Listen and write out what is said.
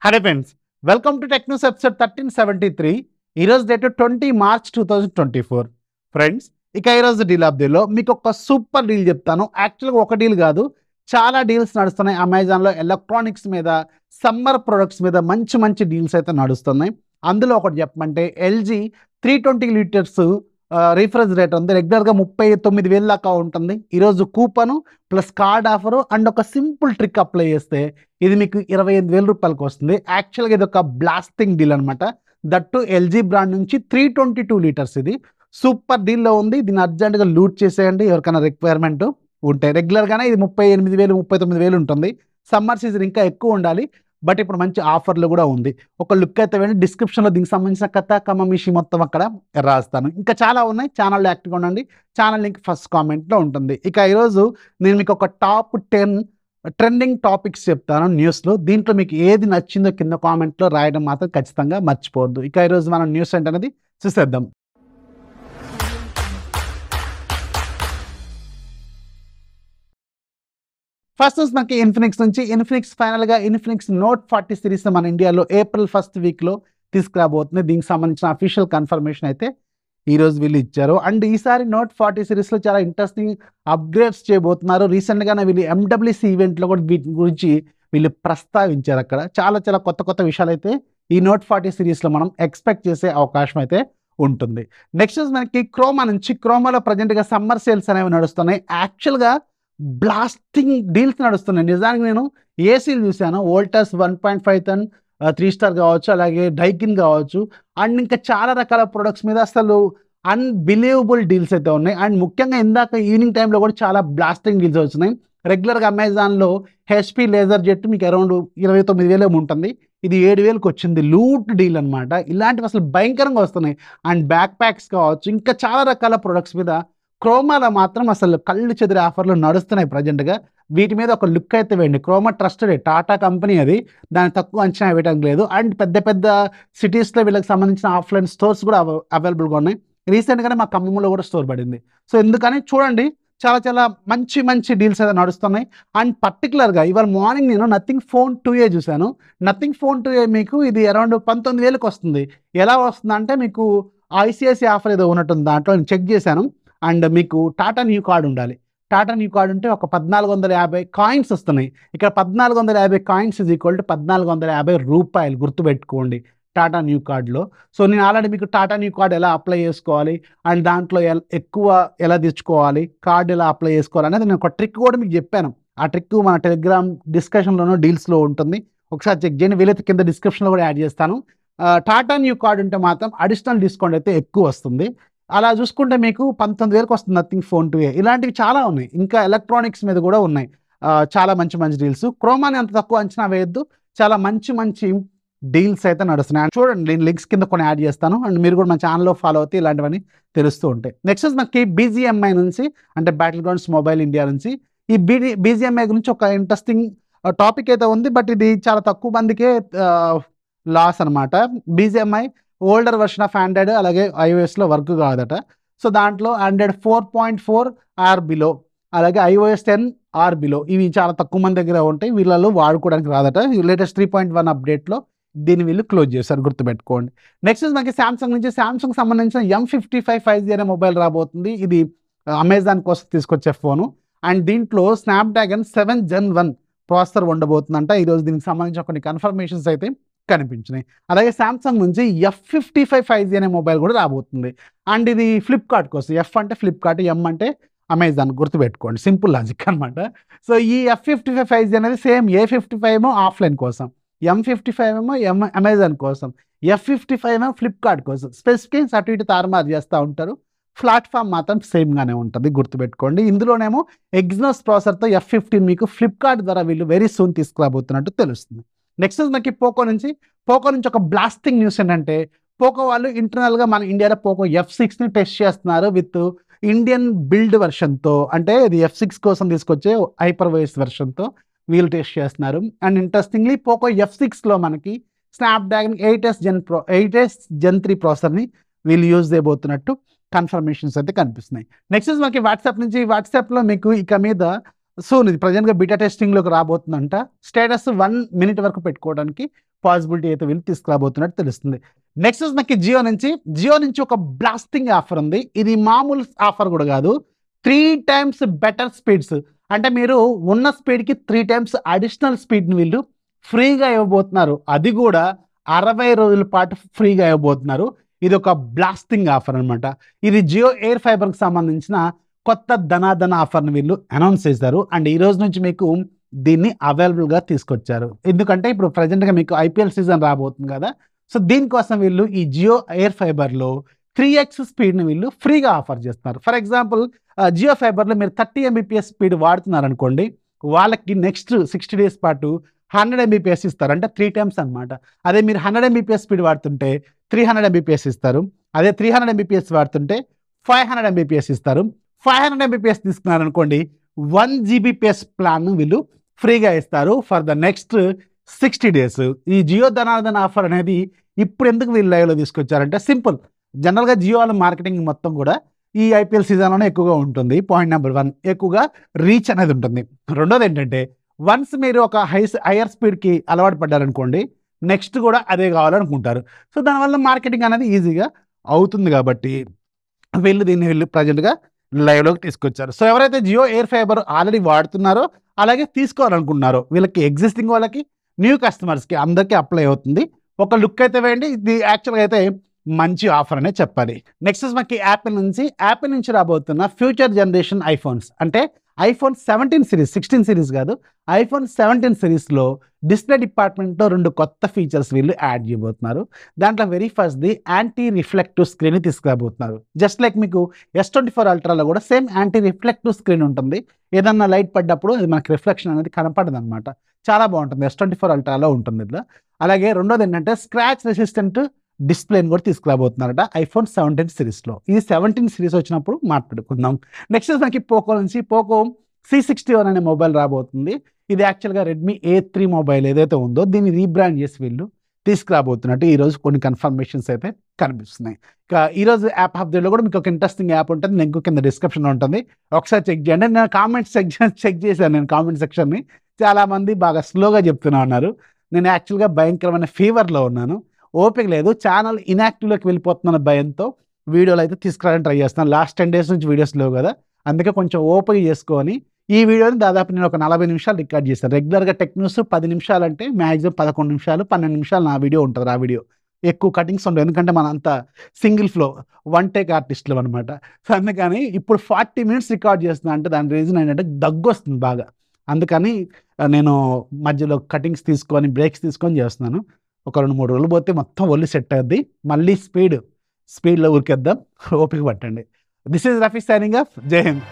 Hello friends, welcome to tech news episode 1373. ఈరోజు date 20 March 2024. Friends, ఇక ఈరోజు deal of డేలో మీకు ఒక సూపర్ డీల్ చెప్తాను. యాక్చువల్గా ఒక డీల్ కాదు, చాలా డీల్స్ నడుస్తున్నాయి అమెజాన్లో. ఎలక్ట్రానిక్స్ మీద, సమ్మర్ ప్రొడక్ట్స్ మీద మంచి మంచి డీల్స్ అయితే నడుస్తున్నాయి. అందులో ఒకటి చెప్పమంటే ఎల్జీ 320 లీటర్స్ రిఫ్రిజిరేటర్ ఉంది. రెగ్యులర్గా 39,000 దాకా ఉంటుంది. ఈరోజు coupon plus card offer and ఒక సింపుల్ ట్రిక్ అప్లై చేస్తే ఇది మీకు 25,000 రూపాయలకి వస్తుంది. యాక్చువల్గా ఇది ఒక బ్లాస్టింగ్ డీల్ అనమాట. దట్టు ఎల్జీ బ్రాండ్ నుంచి 322 లీటర్స్. ఇది సూపర్ డీల్లో ఉంది. దీన్ని అర్జెంటుగా లూట్ చేసేయండి ఎవరికైనా రిక్వైర్మెంట్ ఉంటే. రెగ్యులర్గానే ఇది 38,000 39,000 ఉంటుంది. సమ్మర్ సీజన్ ఇంకా ఎక్కువ ఉండాలి, బట్ ఇప్పుడు మంచి ఆఫర్లు కూడా ఉంది. ఒక లుక్ అయితే వేయండి. డిస్క్రిప్షన్లో దీనికి సంబంధించిన కథ కమమిషి మొత్తం అక్కడ రాస్తాను. ఇంకా చాలా ఉన్నాయి. ఛానల్లో యాక్టివ్గా ఉండండి. ఛానల్ లింక్ ఫస్ట్ కామెంట్లో ఉంటుంది. ఇక ఈరోజు నేను మీకు ఒక టాప్ 10 ట్రెండింగ్ టాపిక్స్ చెప్తాను న్యూస్లో. దీంట్లో మీకు ఏది నచ్చిందో కింద కామెంట్లో రాయడం మాత్రం ఖచ్చితంగా మర్చిపోవద్దు. ఇక ఈరోజు మనం న్యూస్ ఏంటనేది చూసేద్దాం. ఫస్ట్ న్యూస్ మనకి ఇన్ఫినిక్స్ నుంచి. ఇన్ఫినిక్స్ ఫైనల్గా ఇన్ఫినిక్స్ నోట్ 40 సిరీస్ మన ఇండియాలో ఏప్రిల్ 1st వీక్లో తీసుకురాబోతుంది. దీనికి సంబంధించిన అఫీషియల్ కన్ఫర్మేషన్ అయితే ఈరోజు వీళ్ళు ఇచ్చారు. అండ్ ఈసారి నోట్ 40 సిరీస్లో చాలా ఇంట్రెస్టింగ్ అప్గ్రేడ్స్ చేయబోతున్నారు. రీసెంట్గానే వీళ్ళు MWC ఈవెంట్లో కూడా వీటి గురించి వీళ్ళు ప్రస్తావించారు. అక్కడ చాలా చాలా కొత్త కొత్త విషయాలు అయితే ఈ నోట్ 40 సిరీస్లో మనం ఎక్స్పెక్ట్ చేసే అవకాశం అయితే ఉంటుంది. నెక్స్ట్ మనకి క్రోమా నుంచి. క్రోమాలో ప్రజెంట్గా సమ్మర్ సేల్స్ అనేవి నడుస్తున్నాయి. యాక్చువల్గా బ్లాస్టింగ్ డీల్స్ నడుస్తున్నాయి. నిజానికి నేను ఏసీలు చూశాను. వోల్టాస్ 1.5 టన్ 3 స్టార్ కావచ్చు, అలాగే డైకిన్ కావచ్చు, అండ్ ఇంకా చాలా రకాల ప్రొడక్ట్స్ మీద అసలు అన్బిలీవబుల్ డీల్స్ అయితే ఉన్నాయి. అండ్ ముఖ్యంగా ఇందాక ఈవినింగ్ టైంలో కూడా చాలా బ్లాస్టింగ్ డీల్స్ వచ్చినాయి. రెగ్యులర్గా అమెజాన్లో హెచ్పి లేజర్ జెట్ మీకు అరౌండ్ 29,000 ఉంటుంది. ఇది 7,000కి వచ్చింది. లూట్ డీల్ అనమాట. ఇలాంటివి అసలు భయంకరంగా వస్తున్నాయి. అండ్ బ్యాక్ ప్యాక్స్ కావచ్చు, ఇంకా చాలా రకాల ప్రొడక్ట్స్ మీద క్రోమాలో మాత్రం అసలు కళ్ళు చెదిరే ఆఫర్లు నడుస్తున్నాయి ప్రజెంట్గా. వీటి మీద ఒక లుక్ అయితే వేయండి. క్రోమా ట్రస్టెడ్, టాటా కంపెనీ, అది దాన్ని తక్కువ అంచనా వేయడం లేదు. అండ్ పెద్ద పెద్ద సిటీస్లో వీళ్ళకి సంబంధించిన ఆఫ్లైన్ స్టోర్స్ కూడా అవైలబుల్గా ఉన్నాయి. రీసెంట్గానే మా ఖమ్మంలో కూడా స్టోర్ పడింది. సో ఎందుకని చూడండి, చాలా చాలా మంచి మంచి డీల్స్ అయితే నడుస్తున్నాయి. అండ్ పర్టికులర్గా ఇవాళ మార్నింగ్ నేను నథింగ్ ఫోన్ 2A చూశాను. నథింగ్ ఫోన్ 2A మీకు ఇది అరౌండ్ 19,000కి వస్తుంది. ఎలా వస్తుందంటే మీకు ICICI ఆఫర్ ఏదో ఉన్నట్టుంది. దాంట్లో నేను చెక్ చేశాను. అండ్ మీకు టాటా న్యూ కార్డ్ ఉండాలి. టాటా న్యూ కార్డ్ ఉంటే ఒక 1,450 కాయిన్స్ వస్తున్నాయి. ఇక్కడ 1,450 కాయిన్స్ ఈజ్ ఈక్వల్ టు 1,450 రూపాయలు. గుర్తుపెట్టుకోండి టాటా న్యూ కార్డ్లో. సో నేను ఆల్రెడీ మీకు టాటా న్యూ కార్డ్ ఎలా అప్లై చేసుకోవాలి అండ్ దాంట్లో ఎక్కువ ఎలా తెచ్చుకోవాలి, కార్డు ఎలా అప్లై చేసుకోవాలి అనేది నేను ఒక ట్రిక్ కూడా మీకు చెప్పాను. ఆ ట్రిక్ మన టెలిగ్రామ్ డిస్కషన్లోనూ డీల్స్లో ఉంటుంది. ఒకసారి చెక్ చేయండి. వీలైతే కింద డిస్క్రిప్షన్లో కూడా యాడ్ చేస్తాను. టాటా న్యూ కార్డ్ ఉంటే మాత్రం అడిషనల్ డిస్కౌంట్ అయితే ఎక్కువ వస్తుంది. అలా చూసుకుంటే మీకు 19,000కి వస్తుంది నథింగ్ ఫోన్ 2A. ఇలాంటివి చాలా ఉన్నాయి. ఇంకా ఎలక్ట్రానిక్స్ మీద కూడా ఉన్నాయి చాలా మంచి మంచి డీల్స్. క్రోమాని అంత తక్కువ అంచనా వేయద్దు. చాలా మంచి మంచి డీల్స్ అయితే నడుస్తున్నాయి. చూడండి, నేను లింక్స్ కింద కొన్ని యాడ్ చేస్తాను. అండ్ మీరు కూడా మన ఛానల్లో ఫాలో అవుతే ఇలాంటివన్నీ తెలుస్తూ ఉంటాయి. నెక్స్ట్ మనకి BGMI నుంచి, అంటే బ్యాటిల్ గ్రౌండ్స్ మొబైల్ ఇండియా నుంచి. ఈ BGMI గురించి ఒక ఇంట్రెస్టింగ్ టాపిక్ అయితే ఉంది, బట్ ఇది చాలా తక్కువ మందికే లాస్ అనమాట. BGMI older version of Android అలాగే iOSలో వర్క్ కాదట. సో దాంట్లో ఆండ్రాయిడ్ 4.4 ఆర్ బిలో, అలాగే iOS 10 ఆర్ బిలో, ఇవి చాలా తక్కువ మంది దగ్గర ఉంటాయి. వీళ్ళలో వాడుకోవడానికి రాదట. లేటెస్ట్ 3.1 అప్డేట్లో దీన్ని వీళ్ళు క్లోజ్ చేశారు. గుర్తుపెట్టుకోండి. నెక్స్ట్ మనకి శాంసంగ్ నుంచి. శాంసంగ్ సంబంధించిన M55 5G అనే మొబైల్ రాబోతుంది. ఇది అమెజాన్ కోసం తీసుకొచ్చే ఫోను. అండ్ దీంట్లో స్నాప్డ్రాగన్ 7 Gen 1 ప్రాసెసర్ ఉండబోతుందంట. ఈరోజు దీనికి సంబంధించిన కొన్ని కన్ఫర్మేషన్స్ అయితే కనిపించినాయి. అలాగే శాంసంగ్ నుంచి F55 5G అనే మొబైల్ కూడా రాబోతుంది. అండ్ ఇది ఫ్లిప్కార్ట్ కోసం. F అంటే ఫ్లిప్కార్ట్, M అంటే అమెజాన్. గుర్తుపెట్టుకోండి, సింపుల్ లాజిక్ అనమాట. సో ఈ F55 5G అనేది సేమ్ A55 ఏమో ఆఫ్లైన్ కోసం, M55 ఏమో అమెజాన్ కోసం, F55 ఏమో ఫ్లిప్కార్ట్ కోసం. స్పెసిఫికేషన్స్ అటు ఇటు తారుమారు చేస్తూ ఉంటారు. ప్లాట్ఫామ్ మాత్రం సేమ్గానే ఉంటుంది. గుర్తుపెట్టుకోండి. ఇందులోనేమో ఎగ్జినోస్ ప్రాసెసర్తో F15 మీకు ఫ్లిప్కార్ట్ ద్వారా వీళ్ళు వెరీ సూన్ తీసుకురాబోతున్నట్టు తెలుస్తుంది. నెక్స్ట్ మనకి పోకో నుంచి. పోకో నుంచి ఒక బ్లాస్టింగ్ న్యూస్ ఏంటంటే, పోకో వాళ్ళు ఇంటర్నల్గా మన ఇండియాలో పోకో F6ని టెస్ట్ చేస్తున్నారు విత్ ఇండియన్ బిల్డ్ వెర్షన్తో. అంటే ఇది F6 కోసం తీసుకొచ్చే హైపర్వైస్ వెర్షన్తో వీళ్ళు టెస్ట్ చేస్తున్నారు. అండ్ ఇంట్రెస్టింగ్లీ పోకో F6లో మనకి స్నాప్డ్రాగన్ 8S Gen 3 ప్రాసెసర్ని వీళ్ళు యూజ్ చేయబోతున్నట్టు కన్ఫర్మేషన్స్ అయితే కనిపిస్తున్నాయి. నెక్స్ట్ మనకి వాట్సాప్ నుంచి. వాట్సాప్లో మీకు ఇక మీద సో ఇది ప్రజెంట్గా బీటా టెస్టింగ్లోకి రాబోతుందంట. స్టేటస్ 1 minute వరకు పెట్టుకోవడానికి పాసిబిలిటీ అయితే వీళ్ళు తీసుకురాబోతున్నట్టు తెలుస్తుంది. నెక్స్ట్ మనకి జియో నుంచి ఒక బ్లాస్టింగ్ ఆఫర్ ఉంది. ఇది మామూలు ఆఫర్ కూడా కాదు, 3 times బెటర్ స్పీడ్స్. అంటే మీరు ఉన్న స్పీడ్కి 3 times అడిషనల్ స్పీడ్ని వీళ్ళు ఫ్రీగా ఇవ్వబోతున్నారు. అది కూడా 60 రోజుల పాటు ఫ్రీగా ఇవ్వబోతున్నారు. ఇది ఒక బ్లాస్టింగ్ ఆఫర్ అనమాట. ఇది జియో ఎయిర్ ఫైబర్కి సంబంధించిన కొత్త ధనాధన ఆఫర్ని వీళ్ళు అనౌన్స్ చేశారు. అండ్ ఈ రోజు నుంచి మీకు దీన్ని అవైలబుల్గా తీసుకొచ్చారు. ఎందుకంటే ఇప్పుడు ప్రజెంట్గా మీకు ఐపీఎల్ సీజన్ రాబోతుంది కదా, సో దీనికోసం వీళ్ళు ఈ జియో ఎయిర్ ఫైబర్లో 3x స్పీడ్ని వీళ్ళు ఫ్రీగా ఆఫర్ చేస్తున్నారు. ఫర్ ఎగ్జాంపుల్ జియో ఫైబర్లో మీరు 30 Mbps స్పీడ్ వాడుతున్నారనుకోండి, వాళ్ళకి నెక్స్ట్ 60 days పాటు 100 Mbps ఇస్తారు. అంటే 3 times అనమాట. అదే మీరు 100 Mbps స్పీడ్ వాడుతుంటే 300 Mbps ఇస్తారు. అదే 300 Mbps వాడుతుంటే 500 Mbps ఇస్తారు. 500 Mbps తీసుకున్నారనుకోండి 1 Gbps ప్లాన్ వీళ్ళు ఫ్రీగా ఇస్తారు ఫర్ ద నెక్స్ట్ 60 days. ఈ జియో ధనాధన ఆఫర్ అనేది ఇప్పుడు ఎందుకు వీళ్ళు లైవ్లో తీసుకొచ్చారంటే సింపుల్. జనరల్గా జియో వాళ్ళ మార్కెటింగ్ మొత్తం కూడా ఈ ఐపీఎల్ సీజన్లోనే ఎక్కువగా ఉంటుంది. పాయింట్ నెంబర్ 1, ఎక్కువగా రీచ్ అనేది ఉంటుంది. రెండోది ఏంటంటే వన్స్ మీరు ఒక హైయర్ స్పీడ్కి అలవాటు పడ్డారనుకోండి, నెక్స్ట్ కూడా అదే కావాలనుకుంటారు. సో దానివల్ల మార్కెటింగ్ అనేది ఈజీగా అవుతుంది కాబట్టి వీళ్ళు ప్రజెంట్గా లైవ్లోకి తీసుకొచ్చారు. సో ఎవరైతే జియో ఎయిర్ ఫైబర్ ఆల్రెడీ వాడుతున్నారో అలాగే తీసుకోవాలనుకుంటున్నారో వీళ్ళకి, ఎగ్జిస్టింగ్ వాళ్ళకి, న్యూ కస్టమర్స్కి అందరికీ అప్లై అవుతుంది. ఒక లుక్ అయితే వేయండి. ఇది యాక్చువల్గా అయితే మంచి ఆఫర్ అనే చెప్పాలి. నెక్స్ట్ మనకి యాపిల్ నుంచి రాబోతున్న ఫ్యూచర్ జనరేషన్ ఐఫోన్స్. అంటే ఐఫోన్ 17 సిరీస్, 16 సిరీస్ కాదు, ఐఫోన్ 17 సిరీస్లో డిస్ప్లే డిపార్ట్మెంట్లో 2 కొత్త ఫీచర్స్ వీళ్ళు యాడ్ చేయబోతున్నారు. దాంట్లో వెరీ ఫస్ట్ది యాంటీ రిఫ్లెక్టివ్ స్క్రీన్ తీసుకురాబోతున్నారు. జస్ట్ లైక్ మీకు S24 అల్ట్రాలో కూడా సేమ్ యాంటీ రిఫ్లెక్టివ్ స్క్రీన్ ఉంటుంది. ఏదన్నా లైట్ పడ్డప్పుడు అది మనకి రిఫ్లెక్షన్ అనేది కనపడదు అనమాట. చాలా బాగుంటుంది. S24 అల్ట్రాలో ఉంటుంది ఇట్లా. అలాగే రెండోది ఏంటంటే స్క్రాచ్ రెసిస్టెంట్ డిస్ప్లేని కూడా తీసుకురాబోతున్నారట ఐఫోన్ 17 సిరీస్లో. ఇది 17 సిరీస్ వచ్చినప్పుడు మాట్లాడుకుందాం. నెక్స్ట్ మనకి పోకో C61 అనే మొబైల్ రాబోతుంది. ఇది యాక్చువల్గా రెడ్మీ A3 మొబైల్ ఏదైతే ఉందో దీన్ని రీబ్రాండ్ చేసి వీళ్ళు తీసుకురాబోతున్నట్టు ఈరోజు కొన్ని కన్ఫర్మేషన్స్ అయితే కనిపిస్తున్నాయి. ఇక ఈరోజు యాప్ ఆఫ్ ది కూడా మీకు ఒక ఇంట్రెస్టింగ్ యాప్ ఉంటుంది, లింక్ కింద డిస్క్రిప్షన్లో ఉంటుంది, ఒకసారి చెక్ చేయండి. నేను కామెంట్ చెక్ చేశాను, నేను కామెంట్ సెక్షన్ని. చాలామంది బాగా స్లోగా చెప్తూనే ఉన్నారు. నేను యాక్చువల్గా భయంకరమైన ఫీవర్లో ఉన్నాను, ఓపిక లేదు. ఛానల్ ఇన్యాక్టివ్లోకి వెళ్ళిపోతున్న భయంతో వీడియోలు అయితే తీసుకురావడానికి ట్రై చేస్తున్నాను. లాస్ట్ 10 days నుంచి వీడియోస్ లేవు కదా, అందుకే కొంచెం ఓపిక చేసుకొని ఈ వీడియోని దాదాపు నేను ఒక 40 నిమిషాలు రికార్డ్ చేశాను. రెగ్యులర్గా టెక్ న్యూస్ 10 నిమిషాలు అంటే మ్యాక్సిమం 11 నిమిషాలు 12 నిమిషాలు నా వీడియో ఉంటుంది. ఆ వీడియో ఎక్కువ కటింగ్స్ ఉండవు, ఎందుకంటే మన అంతా సింగిల్ ఫ్లో వన్ టేక్ ఆర్టిస్టులు అనమాట. సో అందుకని ఇప్పుడు 40 minutes రికార్డ్ చేస్తున్నా అంటే దాని రీజన్ ఏంటంటే దగ్గు వస్తుంది బాగా. అందుకని నేను మధ్యలో కటింగ్స్ తీసుకొని బ్రేక్స్ తీసుకొని చేస్తున్నాను. ఒక 2-3 రోజులు పోతే మొత్తం ఒళ్ళు సెట్ అవుద్ది. మళ్ళీ స్పీడ్లో ఉరికేద్దాం, ఓపిక పట్టండి. This is Rafi signing off. జై హింద్.